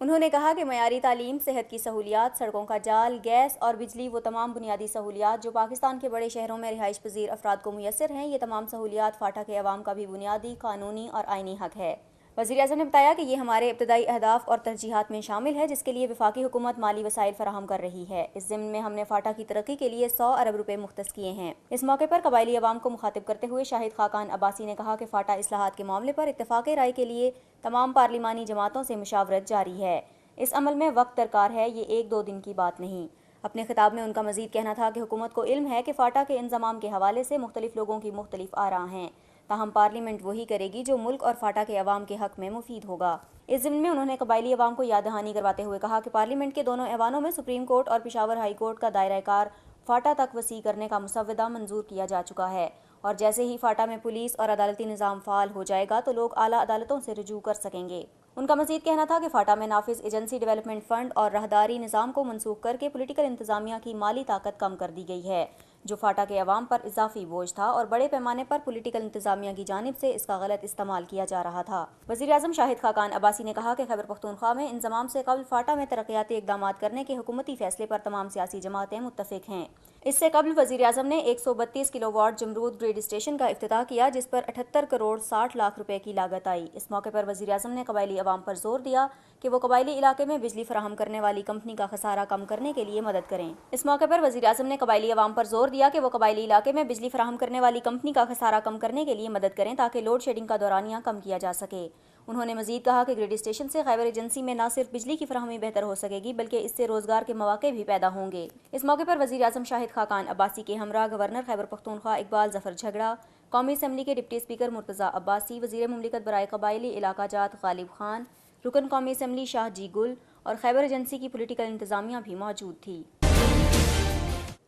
उन्होंने कहा कि मयारी तालीम, सेहत की सहूलियात, सड़कों का जाल, गैस और बिजली वो तमाम बुनियादी सहूलियात जो पाकिस्तान के बड़े शहरों में रिहाइश पजीर अफराद को मुयसर हैं, ये तमाम सहूलियात फाटा के अवाम का भी बुनियादी, कानूनी और आइनी हक है। वज़ीर-ए-आज़म ने बताया कि ये हमारे इब्तदाई अहदाफ और तरजीहात में शामिल है, जिसके लिए वफाकी हुकूमत माली वसाइल फराहम कर रही है। इस ज़िम्न में हमने फाटा की तरक्की के लिए 100 अरब रुपए मुख्तस किए हैं। इस मौके पर कबायली अवाम को मुखातिब करते हुए शाहिद खाकान अब्बासी ने कहा कि फाटा इस्लाहात के मामले पर इत्तफाक़ राय के लिए तमाम पार्लिमानी जमातों से मुशावरत जारी है। इस अमल में वक्त दरकार है, ये एक दो दिन की बात नहीं। अपने खिताब में उनका मजीद कहना था कि हुकूमत को इल्म है कि फाटा के इंजमाम के हवाले से मुख्तलिफ लोगों की मुख्तलिफ आरा हैं, ताहम पार्लियामेंट वही करेगी जो मुल्क और फाटा के अवाम के हक में मुफीद होगा। इस ज़िम्न में उन्होंने कबायली अवाम को याद दहानी करवाते हुए कहा कि पार्लियामेंट के दोनों ऐवानों में सुप्रीम कोर्ट और पेशावर हाई कोर्ट का दायरा कार फाटा तक वसी करने का मुसव्वदा मंजूर किया जा चुका है, और जैसे ही फाटा में पुलिस और अदालती निज़ाम फ़ाल हो जाएगा तो लोग आला अदालतों से रुजू कर सकेंगे। उनका मजीद कहना था कि फाटा में नाफिज एजेंसी डेवलपमेंट फंड और राहदारी निज़ाम को मनसूख करके पोलिटिकल इंतजामिया की माली ताकत कम कर दी गई है, जो फाटा के अवाम पर इजाफी बोझ था और बड़े पैमाने पर पोलिटिकल इंतजामिया की जानिब से इसका गलत इस्तेमाल किया जा रहा था। वज़ीर-ए-आज़म शाहिद खाकान अब्बासी ने कहा कि खैबर पख्तूनख्वा में इंजमाम से कबल फाटा में तरक्याती इक़दाम करने के हुकूमती फैसले पर तमाम सियासी जमातें मुत्तफ़िक हैं। इससे कबल वज़ीर-ए-आज़म ने 132 किलोवाट जमरूद ग्रेड स्टेशन का इफ्तिताह किया, जिस पर 78 करोड़ 60 लाख रुपए की लागत आई। इस मौके पर वज़ीर-ए-आज़म ने कबायली अवाम पर जोर दिया कि वो कबायली इलाके में बिजली फराहम करने वाली कंपनी का खसारा कम करने के लिए मदद करें। इस मौके पर वज़ीर-ए-आज़म ने कबायली अवाम पर जोर दिया कि वो कबायली इलाके में बिजली फराहम करने वाली कंपनी का खसारा कम करने के लिए मदद करें, ताकि लोड शेडिंग का दौरानिया कम किया जा सके। उन्होंने मजीद कहा कि ग्रिड स्टेशन से खैबर एजेंसी में न सिर्फ बिजली की फराहमी बेहतर हो सकेगी, बल्कि इससे रोजगार के मौके भी पैदा होंगे। इस मौके पर वज़ीर-ए-आज़म शाहिद खाकान अब्बासी के हमरा गवर्नर खैबर पख्तूनख्वा इकबाल जफर झगड़ा, कौमी असम्बली के डिप्टी स्पीकर मुर्तज़ा अब्बासी, वज़ीर मुमलिकत बराए कबायली इलाका जात गालिब खान, रुकन कौमी असम्बली शाह जी गुल और खैबर एजेंसी की पोलिटिकल इंतजामिया भी मौजूद थी।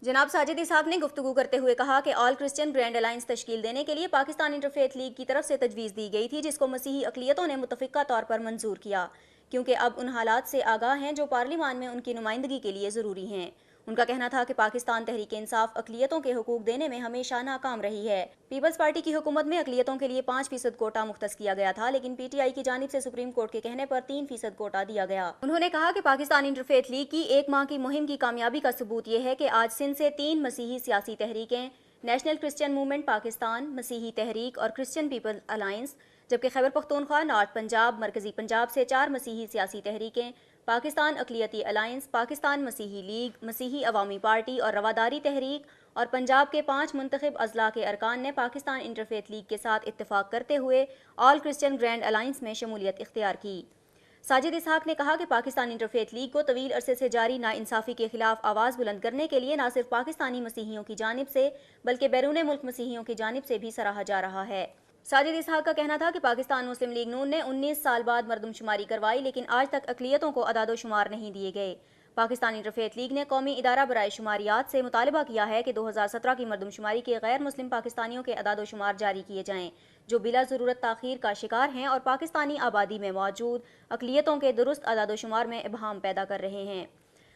जनाब साजिद इसहाक ने गुफ्तगू करते हुए कहा कि ऑल क्रिश्चियन ग्रैंड अलायंस तश्कील देने के लिए पाकिस्तान इंटरफेथ लीग की तरफ से तजवीज़ दी गई थी, जिसको मसीही अक़लियतों ने मुतफ़िक़ा तौर पर मंजूर किया, क्योंकि अब उन हालात से आगाह हैं जो पार्लिमान में उनकी नुमाइंदगी के लिए ज़रूरी हैं। उनका कहना था कि पाकिस्तान तहरीक इंसाफ अक़लियतों के हुकूक देने में हमेशा नाकाम रही है। पीपल्स पार्टी की हुकूमत में अक़लियतों के लिए 5% कोटा मुख्तस किया गया था, लेकिन PTI की जानिब से सुप्रीम कोर्ट के कहने पर 3% कोटा दिया गया। उन्होंने कहा कि पाकिस्तान इंटरफेथ लीग की एक माह की मुहिम की कामयाबी का सबूत यह है कि आज सिंध से 3 मसीही सियासी Tehreek-e, national Christian movement Pakistan, मसीही तहरीक और क्रिश्चियन पीपल्स अलायंस, जबकि खैबर पख्तूनख्वा, नॉर्थ पंजाब, मरकजी पंजाब से 4 मसीही सियासी तहरीकें, पाकिस्तान अक़लियती अलायंस, पाकिस्तान मसीही लीग, मसीही अवामी पार्टी और रवादारी तहरीक और पंजाब के 5 मुंतखब अज़ला के अरकान ने पाकिस्तान इंटरफेथ लीग के साथ इत्तेफाक करते हुए ऑल क्रिश्चियन ग्रैंड अलायंस में शमूलियत इख्तियार की। साजिद इसहाक ने कहा कि पाकिस्तान इंटरफेथ लीग को तवील अरसे से जारी नाइंसाफ़ी के खिलाफ आवाज़ बुलंद करने के लिए न सिर्फ पाकिस्तानी मसीहियों की जानिब से बल्कि बैरून मुल्क मसीहियों की जानिब से भी सराहा जा रहा है। साजिद इसहाक का कहना था कि पाकिस्तान मुस्लिम लीग नून ने 19 साल बाद मरदमशुमारी करवाई, लेकिन आज तक अक़लियतों को अदादोशुमार नहीं दिए गए। पाकिस्तान इंटरफेथ लीग ने कौमी इदारा बराए शुमारियात से मुतालबा किया है कि 2017 की मरदमशुमारी के गैर मुस्लिम पाकिस्तानियों के अदादोशुमार जारी किए जाएँ, जो बिला ज़रूरत ताख़ीर का शिकार हैं और पाकिस्तानी आबादी में मौजूद अक़लियतों के दुरुस्त अदादोशुमार में इबहाम पैदा कर रहे हैं।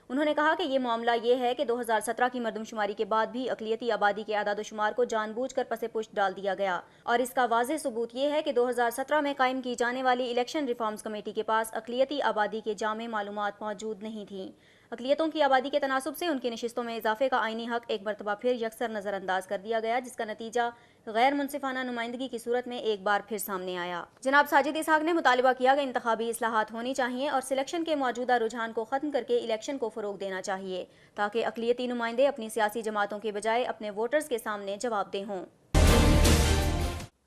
उन्होंने कहा कि ये मामला ये है कि 2017 की मरदमशुमारी के बाद भी अक़लियती आबादी के अदादोशुमार को जानबूझकर पसे पुश्त डाल दिया गया, और इसका वाज़ेह सबूत ये है कि 2017 में कायम की जाने वाली इलेक्शन रिफॉर्म्स कमेटी के पास अक़लियती आबादी के जामे मालूमात मौजूद नहीं थी। अक़लियतों की आबादी के तनासुब से उनकी नशिस्तों में इजाफे का आईनी हक एक मरतबा फिर यकसर नज़रअंदाज कर दिया गया, जिसका नतीजा गैर मुनसिफाना नुमाइंदगी की सूरत में एक बार फिर सामने आया। जनाब साजिद इसहाक ने मुतालिबा किया कि इंतखाबी इस्लाहात होनी चाहिए और सिलेक्शन के मौजूदा रुझान को ख़त्म करके इलेक्शन को फ़रोग देना चाहिए, ताकि अक़लियती नुमाइंदे अपनी सियासी जमातों के बजाय अपने वोटर्स के सामने जवाबदेह हों।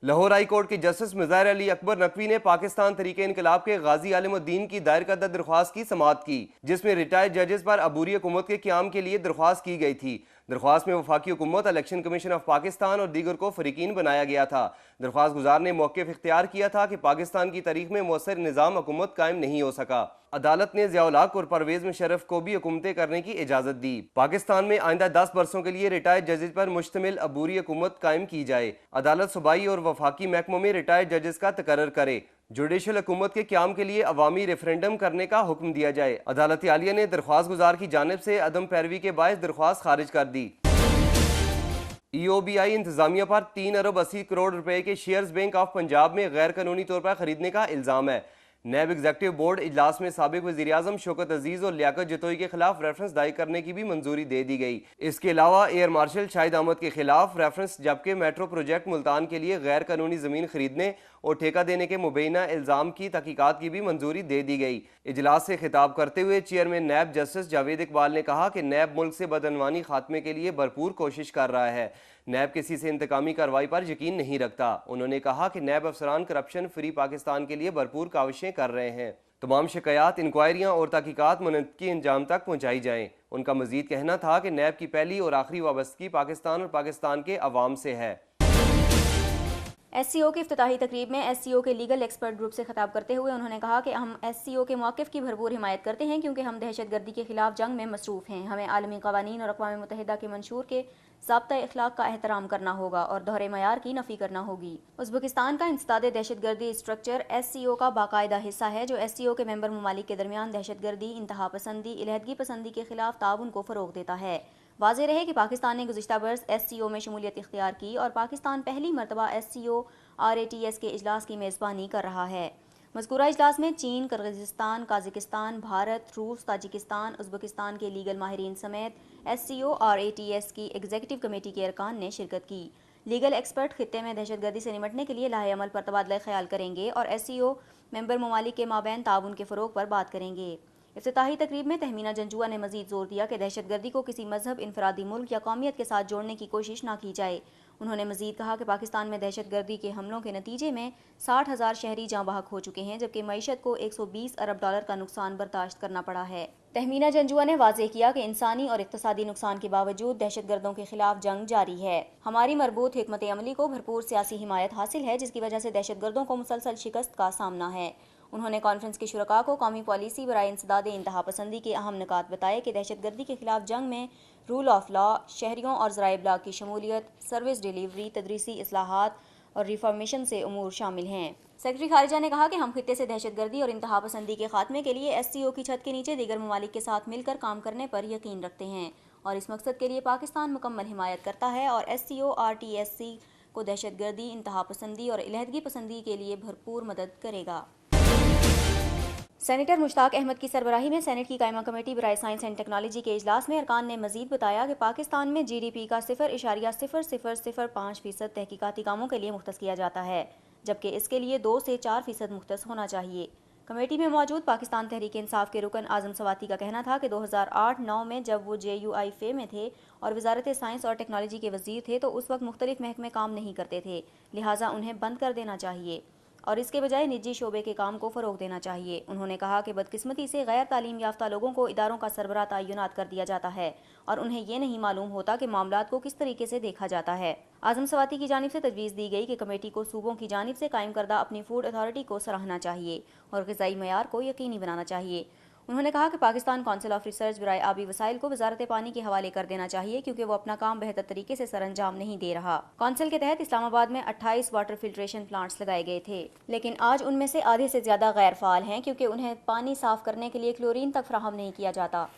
लाहौर हाई कोर्ट के जस्टिस मुज़ाहिर अली अकबर नकवी ने पाकिस्तान तहरीक इनकलाब के गाजी आलिमुद्दीन की दायर करदा दरख्वास्त की समाअत की, जिसमें रिटायर्ड जजेस पर अबूरी हुकूमत के क़याम के लिए दरख्वास्त की गई थी। दरख्वास्त में वफाकी हुकूमत, इलेक्शन कमीशन ऑफ पाकिस्तान और दीगर को फ़रीकीन बनाया गया था। दरख्वास्त गुजार ने मौक़िफ़ इख्तियार किया था कि पाकिस्तान की तारीख में मौसर निज़ाम हुकूमत कायम नहीं हो सका। अदालत ने ज़ियाउल हक और परवेज़ मुशर्रफ को भी हुकूमतें करने की इजाज़त दी। पाकिस्तान में आइंदा 10 बरसों के लिए रिटायर्ड जजेस पर मुश्तमिल अबूरी हुकूमत कायम की जाए। अदालत सूबाई और वफाकी महकमों में रिटायर्ड जजेस का तकर्रर करे। जुडिशल हुकूमत के क़याम के लिए अवामी रेफरेंडम करने का हुक्म दिया जाए। अदालत आलिया ने दरख्वास्त गुजार की जानिब से अदम पैरवी के बायस दरख्वास्त खारिज कर दी। EOBI इंतजामिया पर 3 अरब 80 करोड़ रुपए के शेयर्स बैंक ऑफ पंजाब में गैर कानूनी तौर पर खरीदने का इल्जाम है। नैब एग्जेक्टिव बोर्ड इजलास में साबिक वज़ीर-ए-आज़म शौकत अजीज और लियाकत जतोई के खिलाफ रेफरेंस दायर करने की भी मंजूरी दे दी गई। इसके अलावा एयर मार्शल शाहिद अहमद के खिलाफ रेफरेंस, जबकि मेट्रो प्रोजेक्ट मुल्तान के लिए गैर कानूनी जमीन खरीदने और ठेका देने के मुबैना इल्जाम की तहकीकात की भी मंजूरी दे दी गई। इजलास से खिताब करते हुए chairman NAB justice Javed Iqbal ने कहा कि नैब मुल्क से बदअनवानी खात्मे के लिए भरपूर कोशिश कर रहा है। नैब किसी से इंतकामी कार्रवाई पर यकीन नहीं रखता। उन्होंने कहा कि नैब अफसरान करप्शन फ्री पाकिस्तान के लिए भरपूर काविशें कर रहे हैं। तमाम शिकायत, इंक्वायरियाँ और तहकीकात मुनक्की अंजाम तक पहुँचाई जाएँ। उनका मजीद कहना था कि नैब की पहली और आखिरी वाबस्तगी पाकिस्तान और पाकिस्तान के अवाम से है। SCO की इफ्तिताही तकरीब में SCO के लीगल एक्सपर्ट ग्रुप से खिताब करते हुए उन्होंने कहा कि हम SCO के मौक़िफ़ की भरपूर हिमायत करते हैं, क्योंकि हम दहशतगर्दी के खिलाफ जंग में मसरूफ़ हैं। हमें आलमी क़वानीन और अक़वाम मुत्तहिदा के मंशूर के ज़ाब्ता इख़लाक़ का एहतराम करना होगा और दोहरे मयार की नफ़ी करना होगी। उज़्बेकिस्तान का इंसदाद दहशतगर्दी स्ट्रक्चर SCO का बाकायदा हिस्सा है, जो SCO के मेंबर ममालिक के दरमियान दहशतगर्दी, इंतहा पसंदी, इलहदगी पसंदी के खिलाफ ताउन को फ़रोग़ देता है। वाज़ेह रहे कि पाकिस्तान ने गुज़िश्ता बरस SCO में शमूलियत इख्तियार की और पाकिस्तान पहली मरतबा SCO RATS के इजलास की मेज़बानी कर रहा है। मज़कूरा इजलास में चीन, किर्गिज़स्तान, काज़ाकिस्तान, भारत, रूस, ताजिकिस्तान, उज़्बेकिस्तान के लीगल माहिरीन समेत SCO RATS की एग्जीक्यूटिव कमेटी के अरकान ने शिरकत की। लीगल एक्सपर्ट खित्ते में दहशतगर्दी से निमटने के लिए लाहे अमल पर तबादला ख्याल करेंगे और SCO मेंबर ममालिक के माबैन ताउन के फ़रोग़ पर बात करेंगे। इफ्तिताही तकरीब में तहमीना जंजुआ ने मजीद जोर दिया कि दहशतगर्दी को किसी मजहब, इनफरादी मुल्क या कौमियत के साथ जोड़ने की कोशिश ना की जाए। उन्होंने मजीद कहा कि पाकिस्तान में दहशतगर्दी के हमलों के नतीजे में 60,000 शहरी जाँ बहक हो चुके हैं, जबकि मईशत को 120 अरब डॉलर का नुकसान बर्दाश्त करना पड़ा है। तहमीना जंजुआ ने वाज़ेह किया कि इंसानी और इक़्तिसादी नुकसान के बावजूद दहशतगर्दों के खिलाफ जंग जारी है। हमारी मरबूत हिकमत अमली को भरपूर सियासी हिमायत हासिल है, जिसकी वजह से दहशतगर्दों को मुसलसल शिकस्त का सामना है। उन्होंने कॉन्फ्रेंस के शुरका को कौमी पॉलिसी बराए इंसदाद इंतहा पसंदी के अहम निकात बताए कि दहशतगर्दी के खिलाफ जंग में रूल ऑफ लॉ, शहरियों और ज़राए इब्लाग की शमूलियत, सर्विस डिलीवरी, तदरीसी इस्लाहात और रिफॉर्मेशन से उमूर शामिल हैं। सेक्रेटरी खारिजा ने कहा कि हम खित्ते से दहशतगर्दी और इंतहा पसंदी के खात्मे के लिए SCO की छत के नीचे दीगर ममालिक के साथ मिलकर काम करने पर यकीन रखते हैं और इस मकसद के लिए पाकिस्तान मुकम्मल हिमायत करता है और SCO RATS को दहशतगर्दी, इंतहा पसंदी और इलहदगी पसंदी के लिए भरपूर मदद करेगा। सेनेटर मुश्ताक अहमद की सरबराही में सेनेट की कायमा कमेटी बराए साइंस एंड टेक्नोलॉजी के इजलास में अरकान ने मजीद बताया कि पाकिस्तान में GDP का 0.0005% तहकीकाती कामों के लिए मुख्तस किया जाता है, जबकि इसके लिए 2 से 4% मुख्तस होना चाहिए। कमेटी में मौजूद पाकिस्तान तहरीक इंसाफ के रुकन आजम सवाती का कहना था कि 2008-9 में जब वो JUI में थे और वजारत साइंस और टेक्नोलॉजी के वजीर थे, तो उस वक्त मुख्तलिफ महकमे काम नहीं करते थे, लिहाजा उन्हें बंद कर देना चाहिए और इसके बजाय निजी शोबे के काम को फ़रोग़ देना चाहिए। उन्होंने कहा कि बदकिस्मती से गैर तालीम याफ्ता लोगों को इदारों का सरबराह तयनात कर दिया जाता है और उन्हें ये नहीं मालूम होता कि मामलात को किस तरीके से देखा जाता है। आजम सवाती की जानिब से तजवीज़ दी गई कि कमेटी को सूबों की जानिब से कायम करदा अपनी फूड अथॉरिटी को सराहना चाहिए और ग़िज़ाई मयार को यकीनी बनाना चाहिए। उन्होंने कहा कि पाकिस्तान काउंसिल ऑफ रिसर्च बराए आबी वसाइल को वजारत पानी के हवाले कर देना चाहिए, क्योंकि वो अपना काम बेहतर तरीके से सरअंजाम नहीं दे रहा। काउंसिल के तहत इस्लामाबाद में 28 वाटर फिल्ट्रेशन प्लांट्स लगाए गए थे, लेकिन आज उनमें से आधे से ज़्यादा गैर फ़ाल हैं, क्योंकि उन्हें पानी साफ़ करने के लिए क्लोरीन तक फराहम नहीं किया जाता।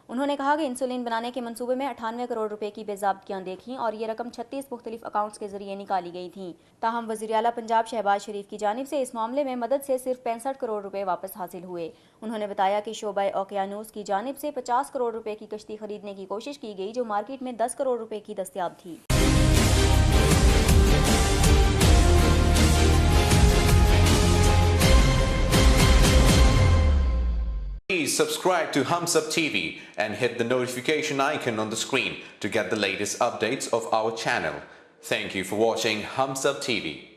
उन्होंने कहा कि इंसुलिन बनाने के मंसूबे में 98 करोड़ रुपए की बेज़ाब्तियाँ देखीं और ये रकम 36 मुख्तलिफ अकाउंट्स के जरिए निकाली गई थी। ताहम वज़ीर आला पंजाब शहबाज शरीफ की जानिब से इस मामले में मदद से सिर्फ 65 करोड़ रुपए वापस हासिल हुए। उन्होंने बताया कि शोबा ओकियानूस की जानिब से 50 करोड़ रुपए की कश्ती खरीदने की कोशिश की गई, जो मार्केट में 10 करोड़ रुपए की दस्तयाब थी। Please subscribe to Hums Up TV and hit the notification icon on the screen to get the latest updates of our channel. Thank you for watching Hums Up TV.